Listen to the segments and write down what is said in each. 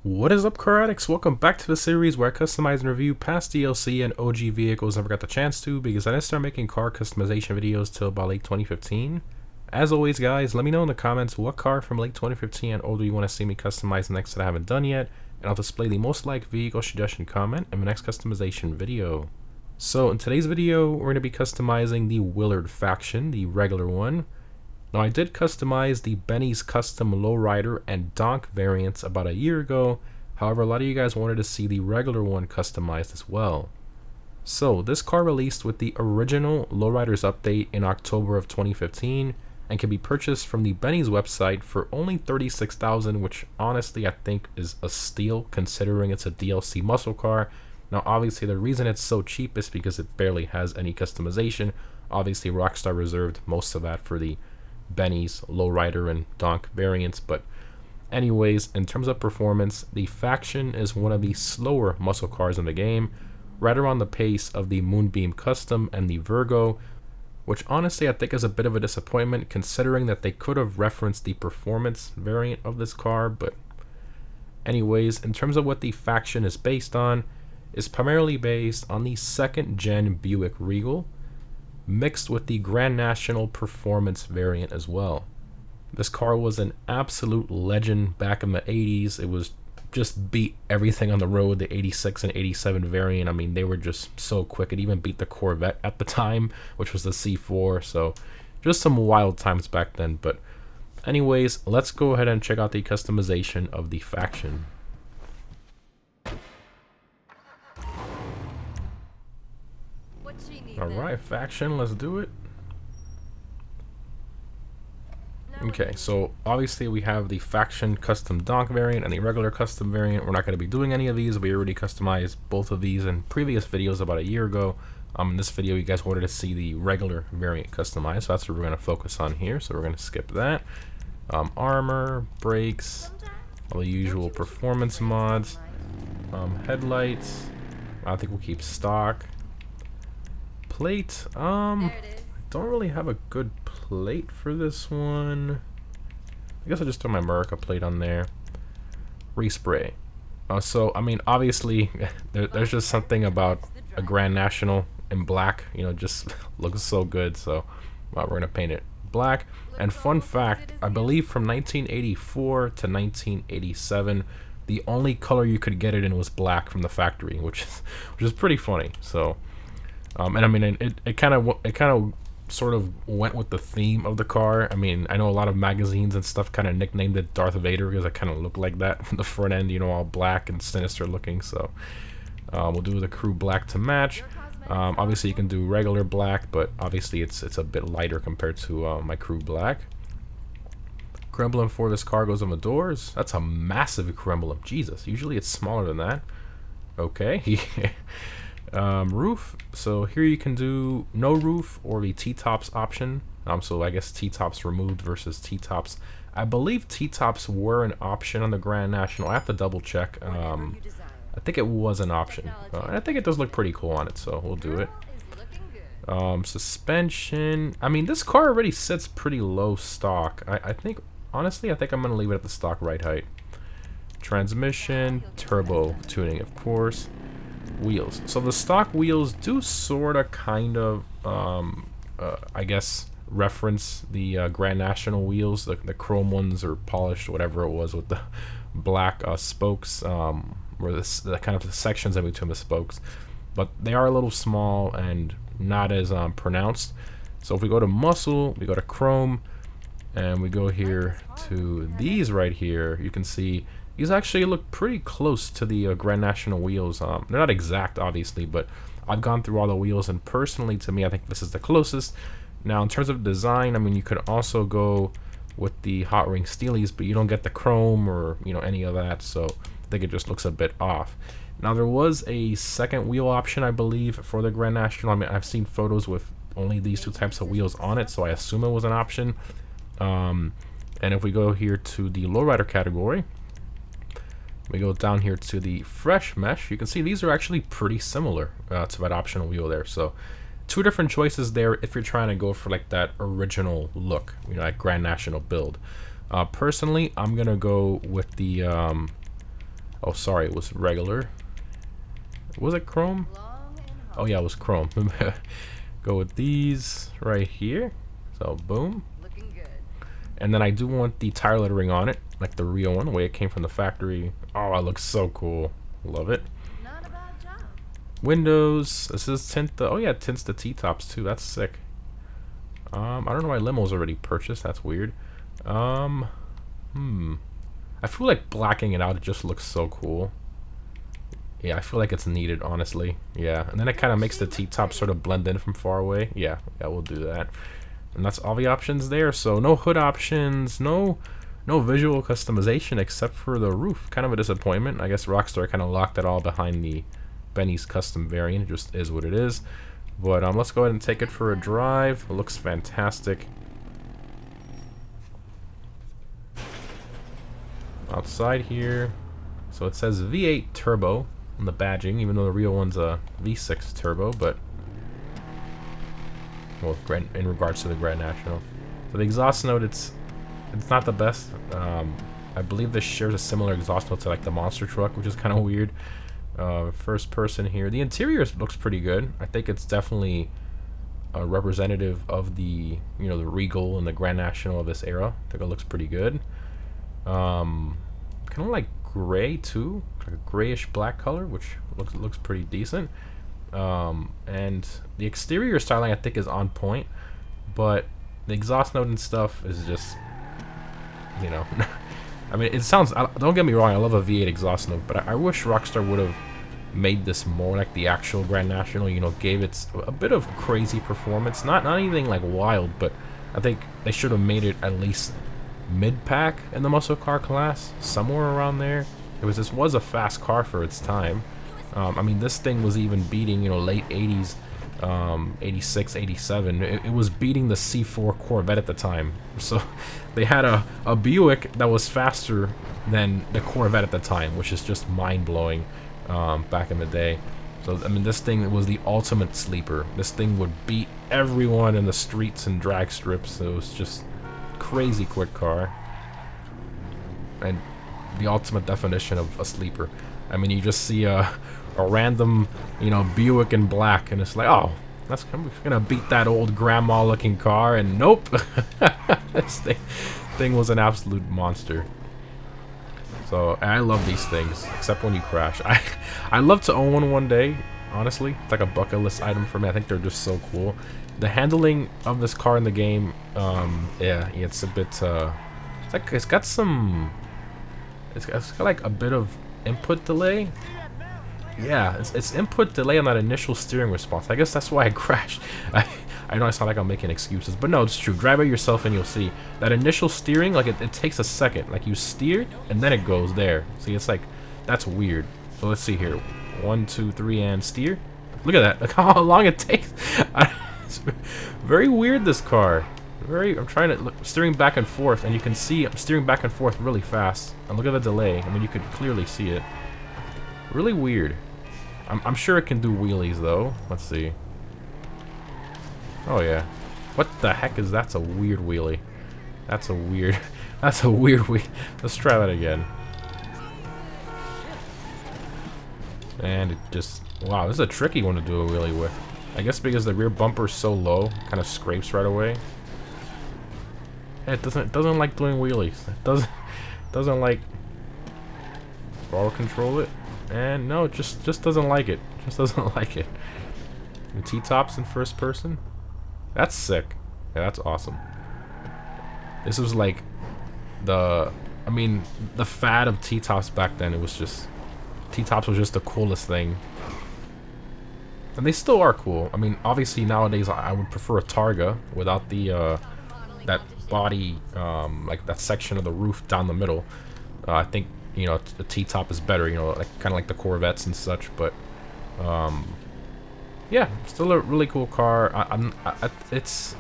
What is up, car addicts? Welcome back to the series where I customize and review past DLC and OG vehicles I never got the chance to because I didn't start making car customization videos till about late 2015. As always, guys, let me know in the comments what car from late 2015 and older you want to see me customize next that I haven't done yet, and I'll display the most liked vehicle suggestion comment in my next customization video. So in today's video, we're going to be customizing the Willard Faction, the regular one. Now, I did customize the Benny's Custom Lowrider and Donk variants about a year ago. However, a lot of you guys wanted to see the regular one customized as well. So, this car released with the original Lowriders update in October of 2015 and can be purchased from the Benny's website for only $36,000, which honestly I think is a steal considering it's a DLC muscle car. Now, obviously the reason it's so cheap is because it barely has any customization. Obviously, Rockstar reserved most of that for the Benny's Lowrider and Donk variants, but anyways, in terms of performance, the Faction is one of the slower muscle cars in the game, right around the pace of the Moonbeam Custom and the Virgo, which honestly I think is a bit of a disappointment considering that they could have referenced the performance variant of this car. But anyways, in terms of what the Faction is based on, is primarily based on the second gen Buick Regal, mixed with the Grand National Performance variant as well. This car was an absolute legend back in the 80s. It was just beat everything on the road, the 86 and 87 variant. I mean, they were just so quick. It even beat the Corvette at the time, which was the C4. So just some wild times back then. But anyways, let's go ahead and check out the customization of the Faction. Alright, Faction, let's do it. Okay, so obviously we have the Faction Custom Donk variant and the regular custom variant. We're not going to be doing any of these. We already customized both of these in previous videos about a year ago. In this video, you guys wanted to see the regular variant customized, so that's what we're going to focus on here. So we're going to skip that. Armor, brakes, all the usual performance mods, headlights. I think we'll keep stock. Plate, don't really have a good plate for this one. I guess I'll just throw my America plate on there. Respray. So, I mean, obviously, there's just something about a Grand National in black, you know, just looks so good. So, we're going to paint it black. And fun fact, I believe from 1984 to 1987, the only color you could get it in was black from the factory, which is pretty funny. So, and I mean, it kind of sort of went with the theme of the car. I mean, I know a lot of magazines and stuff kind of nicknamed it Darth Vader because it kind of looked like that from the front end, you know, all black and sinister looking. So we'll do the crew black to match. Obviously, you can do regular black, but obviously it's a bit lighter compared to my crew black. Crew emblem for this car goes on the doors. That's a massive crew emblem. Jesus, usually it's smaller than that. Okay. Roof, so here you can do no roof or the T-tops option. So I guess T-tops removed versus T-tops. I believe T-tops were an option on the Grand National. I have to double check. I think it was an option. And I think it does look pretty cool on it, so we'll do it. Suspension. I mean, this car already sits pretty low stock. I think, honestly, I think I'm going to leave it at the stock ride height. Transmission, turbo tuning, of course. Wheels. So the stock wheels do sort of kind of I guess reference the Grand National wheels. The chrome ones or polished, whatever it was, with the black spokes, where the kind of the sections in between the spokes, but they are a little small and not as pronounced. So if we go to muscle, we go to chrome, and we go here to these right here, you can see these actually look pretty close to the Grand National wheels. They're not exact, obviously, but I've gone through all the wheels, and personally, to me, I think this is the closest. Now, in terms of design, I mean, you could also go with the Hot Ring Steelies, but you don't get the chrome or, you know, any of that, so I think it just looks a bit off. Now, there was a second wheel option, I believe, for the Grand National. I mean, I've seen photos with only these two types of wheels on it, so I assume it was an option. And if we go here to the Lowrider category, we go down here to the fresh mesh. You can see these are actually pretty similar to that optional wheel there. So two different choices there if you're trying to go for like that original look, you know, like Grand National build. Personally, I'm gonna go with the Oh, sorry, it was regular. Was it chrome? Oh yeah, it was chrome. Go with these right here. So boom. And then I do want the tire lettering on it, like the real one, the way it came from the factory. Oh, it looks so cool. Love it. Windows. This is tint the. Oh yeah, it tints the T-tops too. That's sick. I don't know why limo's already purchased. That's weird. I feel like blacking it out. It just looks so cool. Yeah, I feel like it's needed, honestly. Yeah, and then it kind of makes the T-top sort of blend in from far away. Yeah, we'll do that. And that's all the options there. So no hood options, no visual customization except for the roof. Kind of a disappointment. I guess Rockstar kind of locked it all behind the Benny's custom variant. It just is what it is. But let's go ahead and take it for a drive. It looks fantastic. Outside here, so it says V8 turbo on the badging, even though the real one's a V6 turbo, but well, in regards to the Grand National. So the exhaust note, it's not the best. I believe this shares a similar exhaust note to like the monster truck, which is kind of weird. First person here, the interior looks pretty good. I think it's definitely a representative of the the Regal and the Grand National of this era. I think it looks pretty good. Kind of like gray too, like a grayish black color, which looks pretty decent. And the exterior styling I think is on point, but the exhaust note and stuff is just, I mean, it sounds. Don't get me wrong, I love a V8 exhaust note, but I wish Rockstar would have made this more like the actual Grand National. Gave it a bit of crazy performance, not anything like wild, but I think they should have made it at least mid-pack in the muscle car class, somewhere around there. This was a fast car for its time. I mean, this thing was even beating late 80s, 86, 87. It was beating the C4 Corvette at the time. So they had a Buick that was faster than the Corvette at the time, which is just mind-blowing back in the day. So I mean, this thing was the ultimate sleeper. This thing would beat everyone in the streets and drag strips. It was just crazy quick car, and the ultimate definition of a sleeper. I mean, you just see a random Buick in black, and it's like, oh, that's gonna beat that old grandma looking car, and nope. This thing was an absolute monster. So I love these things, except when you crash. I love to own one day, honestly. It's like a bucket list item for me. I think they're just so cool. The handling of this car in the game, yeah, it's a bit, it's got like a bit of input delay. Yeah, it's input delay on that initial steering response. I guess that's why I crashed. I know I sound like I'm making excuses, but no, it's true. Drive it yourself and you'll see. That initial steering, like it takes a second. Like you steer, and then it goes there. See, it's like, that's weird. So let's see here. 1, 2, 3, and steer. Look at that. Look how long it takes. It's very weird, this car. I'm trying to look, steering back and forth, and you can see I'm steering back and forth really fast. And look at the delay. I mean, you could clearly see it. Really weird. I'm sure it can do wheelies though. Let's see. Oh yeah. What the heck is that? That's a weird wheelie. That's a weird wheelie. Let's try that again. And it just, wow, this is a tricky one to do a wheelie with. I guess because the rear bumper is so low, kind of scrapes right away. It doesn't like doing wheelies. It doesn't like ball control it. And no, it just doesn't like it. Just doesn't like it. The T-tops in first person. That's sick. Yeah, that's awesome. This was like the fad of T-tops back then. It was just, T-tops was just the coolest thing. And they still are cool. I mean, obviously nowadays I would prefer a Targa without the that body, like that section of the roof down the middle. I think the T-top is better. Like kind of like the Corvettes and such. But yeah, still a really cool car. It's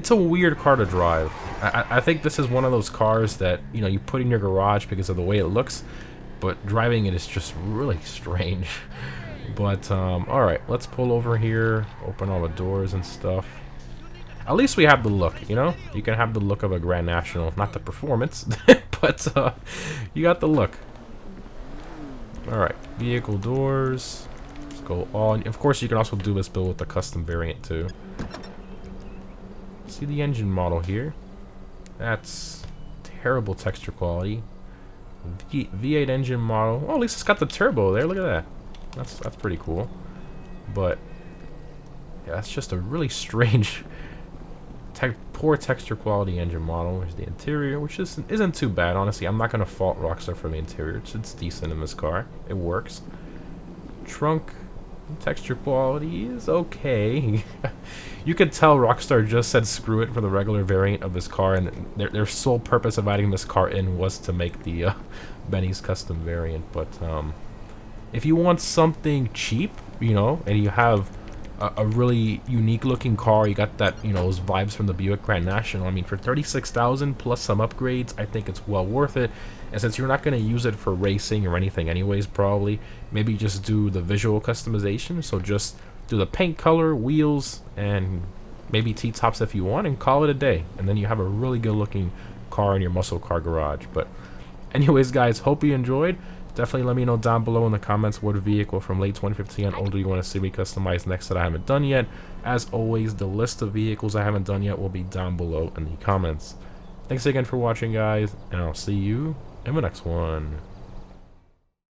a weird car to drive. I think this is one of those cars that you put in your garage because of the way it looks, but driving it is just really strange. But alright, let's pull over here, open all the doors and stuff. At least we have the look, You can have the look of a Grand National, not the performance, but you got the look. Alright, vehicle doors. Let's go on. Of course, you can also do this build with the custom variant too. See the engine model here. That's terrible texture quality. V8 engine model. Oh, at least it's got the turbo there. Look at that. That's pretty cool. But yeah, that's just a really strange, poor texture quality engine model. There's the interior, which isn't too bad, honestly. I'm not gonna fault Rockstar for the interior. It's decent in this car. It works. Trunk texture quality is okay. You could tell Rockstar just said screw it for the regular variant of this car, and their sole purpose of adding this car in was to make the Benny's custom variant. But if you want something cheap, you know, and you have a really unique looking car, you got that, you know, those vibes from the Buick Grand National. I mean, for $36,000 plus some upgrades, I think it's well worth it. And since you're not going to use it for racing or anything anyways, probably, maybe just do the visual customization. So just do the paint color, wheels, and maybe T-tops if you want, and call it a day. And then you have a really good looking car in your muscle car garage. But anyways, guys, hope you enjoyed. Definitely let me know down below in the comments what vehicle from late 2015 and older you want to see me customize next that I haven't done yet. As always, the list of vehicles I haven't done yet will be down below in the comments. Thanks again for watching, guys, and I'll see you in the next one.